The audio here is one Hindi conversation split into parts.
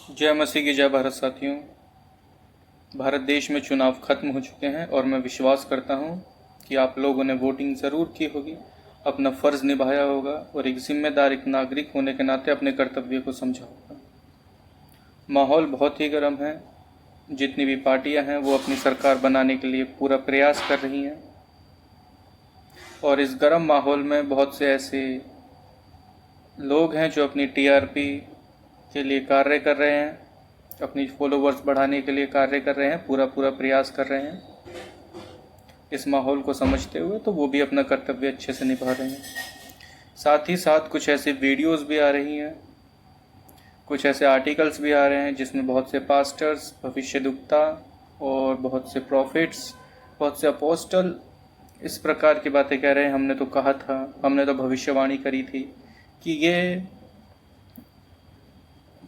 जय मसीह की जय। भारत साथियों, भारत देश में चुनाव खत्म हो चुके हैं और मैं विश्वास करता हूं कि आप लोगों ने वोटिंग ज़रूर की होगी, अपना फ़र्ज़ निभाया होगा और एक जिम्मेदार एक नागरिक होने के नाते अपने कर्तव्य को समझा होगा। माहौल बहुत ही गर्म है। जितनी भी पार्टियां हैं वो अपनी सरकार बनाने के लिए पूरा प्रयास कर रही हैं और इस गर्म माहौल में बहुत से ऐसे लोग हैं जो अपनी टीआरपी के लिए कार्य कर रहे हैं, अपनी फॉलोवर्स बढ़ाने के लिए कार्य कर रहे हैं, पूरा प्रयास कर रहे हैं। इस माहौल को समझते हुए तो वो भी अपना कर्तव्य अच्छे से निभा रहे हैं। साथ ही साथ कुछ ऐसी वीडियोस भी आ रही हैं, कुछ ऐसे आर्टिकल्स भी आ रहे हैं जिसमें बहुत से पास्टर्स, भविष्यद्वक्ता और बहुत से प्रॉफिट्स, बहुत से अपोस्टल इस प्रकार की बातें कह रहे हैं। हमने तो कहा था, हमने तो भविष्यवाणी करी थी कि ये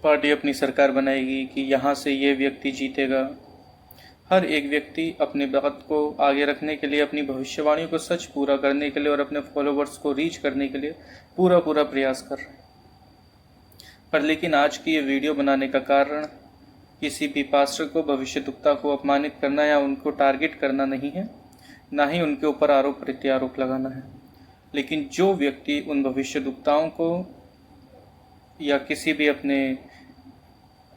पार्टी अपनी सरकार बनाएगी, कि यहाँ से ये व्यक्ति जीतेगा। हर एक व्यक्ति अपनी बात को आगे रखने के लिए, अपनी भविष्यवाणी को सच पूरा करने के लिए और अपने फॉलोवर्स को रीच करने के लिए पूरा प्रयास कर रहे हैं। पर लेकिन आज की ये वीडियो बनाने का कारण किसी भी पास्टर को, भविष्यद्वक्ता को अपमानित करना या उनको टारगेट करना नहीं है, ना ही उनके ऊपर आरोप प्रत्यारोप लगाना है। लेकिन जो व्यक्ति उन भविष्यद्वक्ताओं को या किसी भी अपने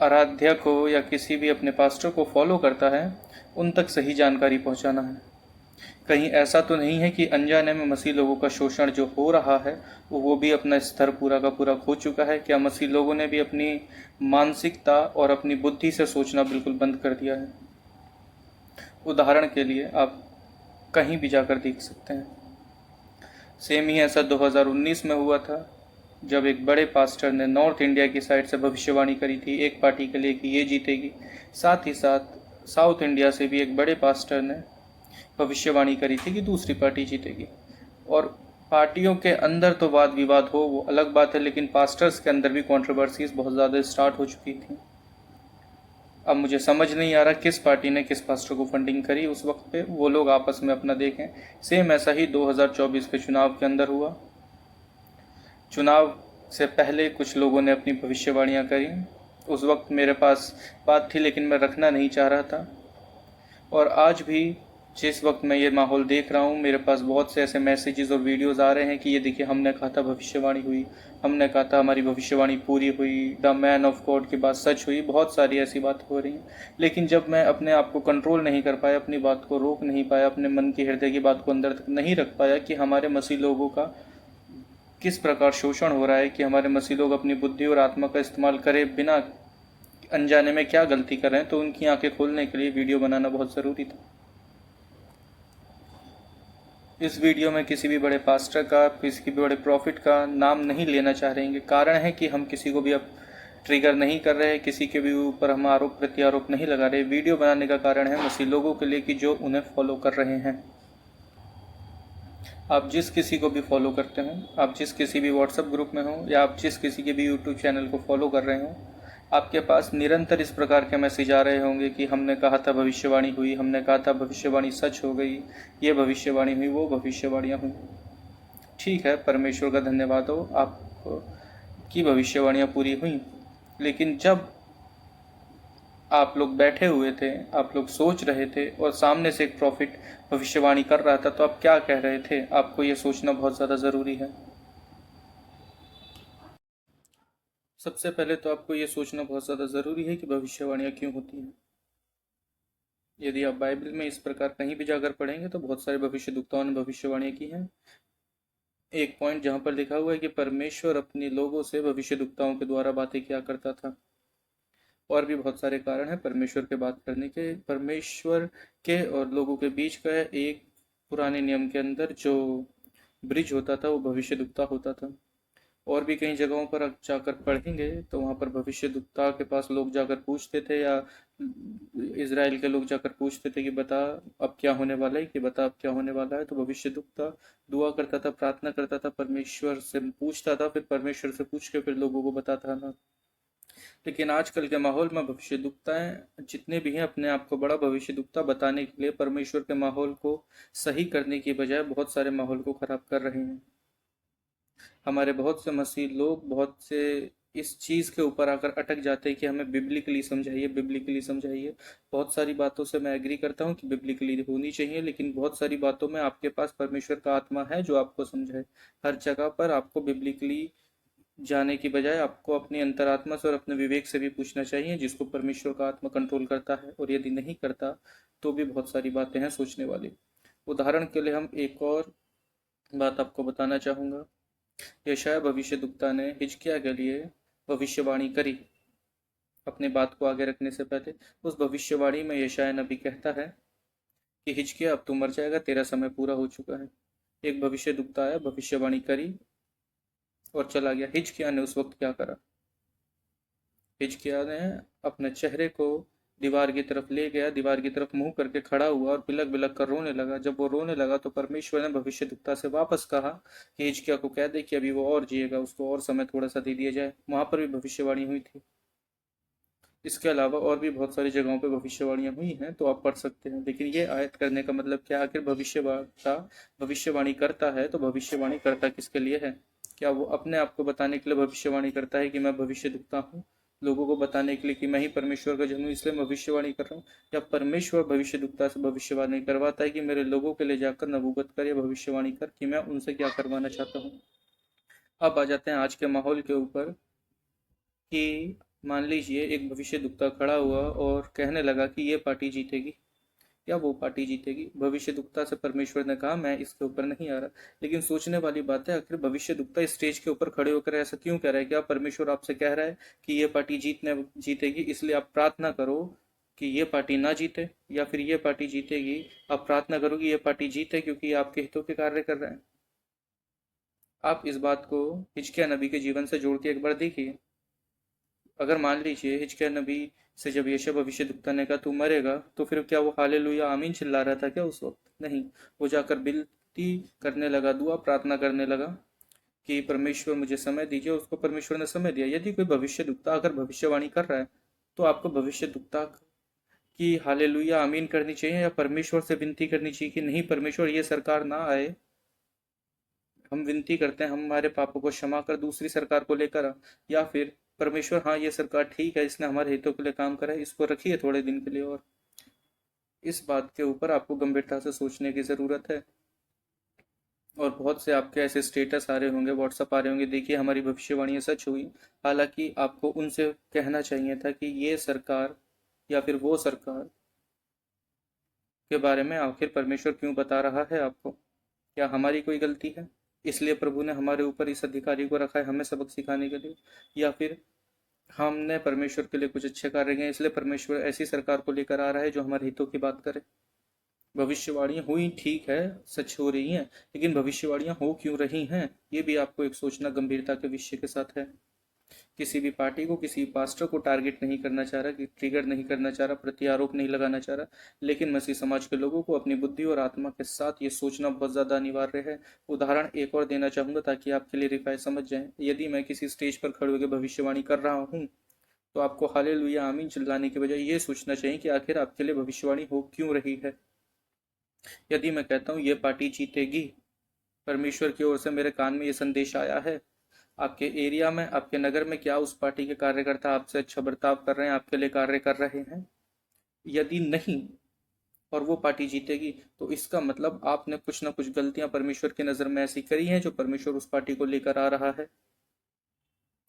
आराध्य को या किसी भी अपने पास्टर को फॉलो करता है, उन तक सही जानकारी पहुंचाना है। कहीं ऐसा तो नहीं है कि अनजाने में मसीह लोगों का शोषण जो हो रहा है वो भी अपना स्तर पूरा का पूरा खो चुका है? क्या मसीह लोगों ने भी अपनी मानसिकता और अपनी बुद्धि से सोचना बिल्कुल बंद कर दिया है? उदाहरण के लिए आप कहीं भी जाकर देख सकते हैं, सेम ही ऐसा 2019 में हुआ था, जब एक बड़े पास्टर ने नॉर्थ इंडिया की साइड से भविष्यवाणी करी थी एक पार्टी के लिए कि ये जीतेगी। साथ ही साथ साउथ इंडिया से भी एक बड़े पास्टर ने भविष्यवाणी करी थी कि दूसरी पार्टी जीतेगी। और पार्टियों के अंदर तो वाद विवाद हो वो अलग बात है, लेकिन पास्टर्स के अंदर भी कंट्रोवर्सीज बहुत ज़्यादा स्टार्ट हो चुकी थी। अब मुझे समझ नहीं आ रहा किस पार्टी ने किस पास्टर को फंडिंग करी उस वक्त पे, वो लोग आपस में अपना देखें। सेम ऐसा ही 2024 के चुनाव के अंदर हुआ। चुनाव से पहले कुछ लोगों ने अपनी भविष्यवाणियाँ करी। उस वक्त मेरे पास बात थी लेकिन मैं रखना नहीं चाह रहा था। और आज भी जिस वक्त मैं ये माहौल देख रहा हूँ, मेरे पास बहुत से ऐसे मैसेजेस और वीडियोस आ रहे हैं कि ये देखिए, हमने कहा था भविष्यवाणी हुई, हमने कहा था हमारी भविष्यवाणी पूरी हुई, द मैन ऑफ गॉड की बात सच हुई। बहुत सारी ऐसी बातें हो रही हैं, लेकिन जब मैं अपने आप को कंट्रोल नहीं कर पाया, अपनी बात को रोक नहीं पाया, अपने मन की हृदय की बात को अंदर तक नहीं रख पाया कि हमारे मसीह लोगों का किस प्रकार शोषण हो रहा है, कि हमारे मसीह लोग अपनी बुद्धि और आत्मा का इस्तेमाल करे बिना अनजाने में क्या गलती कर रहे हैं, तो उनकी आंखें खोलने के लिए वीडियो बनाना बहुत ज़रूरी था। इस वीडियो में किसी भी बड़े पास्टर का, किसी भी बड़े प्रॉफिट का नाम नहीं लेना चाह रहे हैं। कारण है कि हम किसी को भी अब ट्रिगर नहीं कर रहे, किसी के भी ऊपर हम आरोप प्रत्यारोप नहीं लगा रहे। वीडियो बनाने का कारण है मसीह लोगों के लिए कि जो उन्हें फॉलो कर रहे हैं। आप जिस किसी को भी फॉलो करते हो, आप जिस किसी भी व्हाट्सएप ग्रुप में हो या आप जिस किसी के भी यूट्यूब चैनल को फॉलो कर रहे हो, आपके पास निरंतर इस प्रकार के मैसेज आ रहे होंगे कि हमने कहा था भविष्यवाणी हुई, हमने कहा था भविष्यवाणी सच हो गई, ये भविष्यवाणी हुई, वो भविष्यवाणियाँ हुई। ठीक है, परमेश्वर का धन्यवाद हो, आपकी भविष्यवाणियाँ पूरी हुई। लेकिन जब आप लोग बैठे हुए थे, आप लोग सोच रहे थे और सामने से एक प्रॉफिट भविष्यवाणी कर रहा था, तो आप क्या कह रहे थे? आपको ये सोचना बहुत ज़्यादा ज़रूरी है। सबसे पहले तो आपको ये सोचना बहुत ज़्यादा ज़रूरी है कि भविष्यवाणियाँ क्यों होती हैं। यदि आप बाइबल में इस प्रकार कहीं भी जाकर पढ़ेंगे तो बहुत सारे भविष्यद्वक्ताओं ने भविष्यवाणियाँ की हैं। एक पॉइंट जहाँ पर लिखा हुआ है कि परमेश्वर अपने लोगों से भविष्यद्वक्ताओं के द्वारा बातें किया करता था। और भी बहुत सारे कारण हैं परमेश्वर के बात करने के। परमेश्वर के और लोगों के बीच का एक पुराने नियम के अंदर जो ब्रिज होता था वो भविष्यद्वक्ता होता था। और भी कई जगहों पर आप जाकर पढ़ेंगे तो वहाँ पर भविष्यद्वक्ता के पास लोग जाकर पूछते थे, या इज़राइल के लोग जाकर पूछते थे कि बता अब क्या होने वाला है, कि बता अब क्या होने वाला है। तो भविष्यद्वक्ता दुआ करता था, प्रार्थना करता था, परमेश्वर से पूछता था, फिर परमेश्वर से पूछ के फिर लोगों को बताता था। लेकिन आजकल के माहौल में भविष्यद्वक्ताएं जितने भी हैं, अपने आप को बड़ा भविष्यद्वक्ता बताने के लिए परमेश्वर के माहौल को सही करने की बजाय बहुत सारे माहौल को खराब कर रहे हैं। हमारे बहुत से मसीह लोग, बहुत से इस चीज़ के ऊपर आकर अटक जाते हैं कि हमें बिब्लिकली समझाइए, बिब्लिकली समझाइए। बहुत सारी बातों से मैं एग्री करता हूँ कि बिब्लिकली होनी चाहिए, लेकिन बहुत सारी बातों में आपके पास परमेश्वर का आत्मा है जो आपको समझाए। हर जगह पर आपको बिब्लिकली जाने की बजाय आपको अपनी अंतरात्मा से और अपने विवेक से भी पूछना चाहिए, जिसको परमेश्वर का आत्मा कंट्रोल करता है। और यदि नहीं करता तो भी बहुत सारी बातें हैं सोचने वाली। उदाहरण के लिए हम एक और बात आपको बताना चाहूँगा। यशायाह भविष्यद्वक्ता ने हिजकिय्याह के लिए भविष्यवाणी करी। अपने बात को आगे रखने से पहले उस भविष्यवाणी में यशायाह नबी कहता है कि हिजकिय्याह अब तू मर जाएगा, तेरा समय पूरा हो चुका है। एक भविष्यद्वक्ता आया, भविष्यवाणी करी और चला गया। हिजकिय्याह ने उस वक्त क्या करा? हिजकिय्याह ने अपने चेहरे को दीवार की तरफ ले गया, दीवार की तरफ मुंह करके खड़ा हुआ और बिलक बिलक कर रोने लगा। जब वो रोने लगा तो परमेश्वर ने भविष्यद्वक्ता से वापस कहा कि हिजकिय्याह को कह दे कि अभी वो और जिएगा, उसको और समय थोड़ा सा दे दिया जाए। वहां पर भी भविष्यवाणी हुई थी। इसके अलावा और भी बहुत सारी जगहों पर भविष्यवाणियां हुई हैं, तो आप पढ़ सकते हैं। लेकिन ये आयत करने का मतलब क्या? आखिर भविष्यवक्ता भविष्यवाणी करता है तो भविष्यवाणी करता किसके लिए है? क्या वो अपने आप को बताने के लिए भविष्यवाणी करता है कि मैं भविष्यद्वक्ता हूँ, लोगों को बताने के लिए कि मैं ही परमेश्वर का जन्म हूँ इसलिए भविष्यवाणी कर रहा हूँ? या परमेश्वर भविष्यद्वक्ता से भविष्यवाणी करवाता है कि मेरे लोगों के लिए जाकर नबूवत कर या भविष्यवाणी कर कि मैं उनसे क्या करवाना चाहता हूँ? अब आ जाते हैं आज के माहौल के ऊपर कि मान लीजिए एक भविष्यद्वक्ता खड़ा हुआ और कहने लगा कि ये पार्टी जीतेगी या वो पार्टी जीतेगी। भविष्यद्वक्ता से परमेश्वर ने कहा मैं इसके ऊपर नहीं आ रहा। लेकिन सोचने वाली बात है, आखिर भविष्यद्वक्ता स्टेज के ऊपर खड़े होकर ऐसा क्यों कह रहा है? क्या परमेश्वर आपसे कह रहा है कि ये पार्टी जीतेगी इसलिए आप प्रार्थना करो कि ये पार्टी ना जीते, या फिर ये पार्टी जीतेगी आप प्रार्थना करो कि ये पार्टी जीते क्योंकि ये आपके हितों के कार्य कर रहे हैं? आप इस बात को हिजकिय्याह नबी के जीवन से जोड़ के एक बार देखिए। अगर मान लीजिए हिजकिय्याह नबी से जब यशायाह भविष्यद्वक्ता ने कहा तू मरेगा, तो फिर क्या वो हालेलुया आमीन चिल्ला रहा था क्या उस वक्त? नहीं। वो जाकर विनती करने लगा, दुआ प्रार्थना करने लगा कि परमेश्वर मुझे समय दीजिए। उसको परमेश्वर ने समय दिया। यदि कोई भविष्यद्वक्ता अगर भविष्यवाणी कर रहा है तो आपको भविष्यद्वक्ता की हालेलुया आमीन करनी चाहिए या परमेश्वर से विनती करनी चाहिए कि नहीं परमेश्वर ये सरकार ना आए, हम विनती करते हैं, हम हमारे पापों को क्षमा कर दूसरी सरकार को लेकर आ। या फिर परमेश्वर हाँ ये सरकार ठीक है, इसने हमारे हितों के लिए काम करा है, इसको रखिए थोड़े दिन के लिए। और इस बात के ऊपर आपको गंभीरता से सोचने की ज़रूरत है। और बहुत से आपके ऐसे स्टेटस आ रहे होंगे, व्हाट्सअप आ रहे होंगे, देखिए हमारी भविष्यवाणियाँ सच हुई। हालांकि आपको उनसे कहना चाहिए था कि ये सरकार या फिर वो सरकार के बारे में आखिर परमेश्वर क्यों बता रहा है आपको? क्या हमारी कोई गलती है इसलिए प्रभु ने हमारे ऊपर इस अधिकारी को रखा है हमें सबक सिखाने के लिए? या फिर हमने परमेश्वर के लिए कुछ अच्छे कार्य किए इसलिए परमेश्वर ऐसी सरकार को लेकर आ रहा है जो हमारे हितों की बात करे? भविष्यवाणियां हुई ठीक है, सच हो रही हैं, लेकिन भविष्यवाणियां हो क्यों रही हैं ये भी आपको एक सोचना गंभीरता के विषय के साथ है। किसी भी पार्टी को, किसी पास्टर को टारगेट नहीं करना चाह रहा, कि ट्रिगर नहीं करना चाह रहा, प्रत्यारोप नहीं लगाना चाह रहा, लेकिन मसीह समाज के लोगों को अपनी बुद्धि और आत्मा के साथ ये सोचना बहुत ज़्यादा अनिवार्य है। उदाहरण एक और देना चाहूँगा ताकि आपके लिए रिफाई समझ जाए। यदि मैं किसी स्टेज पर खड़े होकर भविष्यवाणी कर रहा हूँ तो आपको हालेलुया आमीन चिल्लाने के बजाय ये सोचना चाहिए कि आखिर आपके लिए भविष्यवाणी हो क्यों रही है। यदि मैं कहता हूँ ये पार्टी जीतेगी, परमेश्वर की ओर से मेरे कान में ये संदेश आया है, आपके एरिया में, आपके नगर में क्या उस पार्टी के कार्यकर्ता आपसे अच्छा बर्ताव कर रहे हैं, आपके लिए कार्य कर रहे हैं? यदि नहीं और वो पार्टी जीतेगी तो इसका मतलब आपने कुछ ना कुछ गलतियां परमेश्वर की नज़र में ऐसी करी हैं जो परमेश्वर उस पार्टी को लेकर आ रहा है।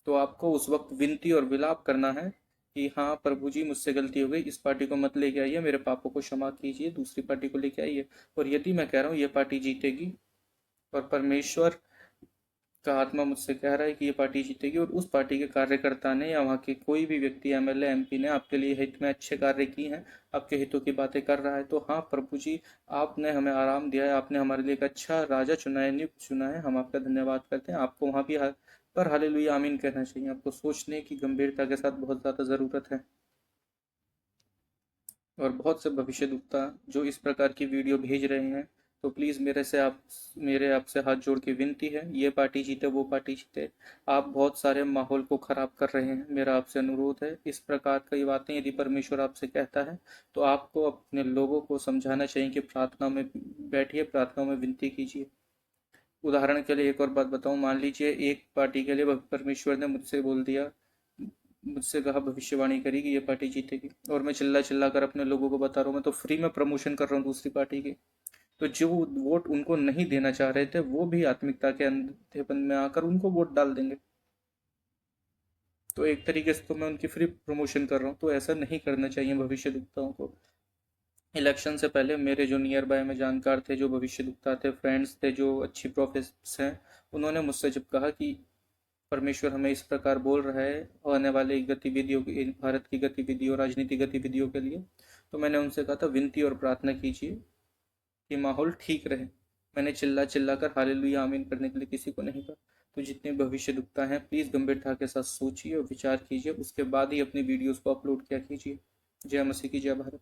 तो आपको उस वक्त विनती और विलाप करना है कि हाँ प्रभु जी मुझसे गलती हो गई, इस पार्टी को मत लेके आइए, मेरे पापों को क्षमा कीजिए, दूसरी पार्टी को लेके आइए। और यदि मैं कह रहा हूँ ये पार्टी जीतेगी और परमेश्वर का आत्मा मुझसे कह रहा है कि ये पार्टी जीतेगी और उस पार्टी के कार्यकर्ता ने या वहाँ के कोई भी व्यक्ति, एमएलए, एमपी ने आपके लिए हित में अच्छे कार्य किए हैं, आपके हितों की बातें कर रहा है, तो हाँ प्रभु जी आपने हमें आराम दिया है, आपने हमारे लिए एक अच्छा राजा चुना है, नियुक्त चुना है, हम आपका धन्यवाद करते हैं। आपको वहाँ भी पर हालेलुया आमीन कहना चाहिए। आपको सोचने की गंभीरता के साथ बहुत ज़्यादा ज़रूरत है। और बहुत से भविष्यद्वक्ता जो इस प्रकार की वीडियो भेज रहे हैं, तो प्लीज़ मेरे आपसे हाथ जोड़ के विनती है, ये पार्टी जीते वो पार्टी जीते, आप बहुत सारे माहौल को ख़राब कर रहे हैं। मेरा आपसे अनुरोध है, इस प्रकार की बातें यदि परमेश्वर आपसे कहता है तो आपको अपने लोगों को समझाना चाहिए कि प्रार्थना में बैठिए, प्रार्थना में विनती कीजिए। उदाहरण के लिए एक और बात बताऊं, मान लीजिए एक पार्टी के लिए परमेश्वर ने मुझसे बोल दिया, मुझसे कहा भविष्यवाणी करी कि ये पार्टी जीतेगी, और मैं चिल्ला चिल्ला कर अपने लोगों को बता रहा हूँ, मैं तो फ्री में प्रमोशन कर रहा हूँ दूसरी पार्टी की। तो जो वोट उनको नहीं देना चाह रहे थे वो भी आत्मिकता के अंधेपन में आकर उनको वोट डाल देंगे। तो एक तरीके से तो मैं उनकी फ्री प्रमोशन कर रहा हूँ, तो ऐसा नहीं करना चाहिए भविष्यद्वक्ताओं को। इलेक्शन से पहले मेरे जो नियर बाय में जानकार थे, जो भविष्यद्वक्ता थे, फ्रेंड्स थे जो अच्छी प्रोफेस हैं, उन्होंने मुझसे जब कहा कि परमेश्वर हमें इस प्रकार बोल रहा है आने वाले गतिविधियों की, भारत की गतिविधियों, राजनीतिक गतिविधियों के लिए, तो मैंने उनसे कहा था विनती और प्रार्थना कीजिए कि माहौल ठीक रहे। मैंने चिल्ला चिल्ला कर हालेलुया आमीन करने के लिए किसी को नहीं कहा। तो जितने भविष्यद्वक्ता हैं प्लीज़ गंभीरता के साथ सोचिए और विचार कीजिए, उसके बाद ही अपनी वीडियोस को अपलोड किया कीजिए। जय मसीह की जय भारत।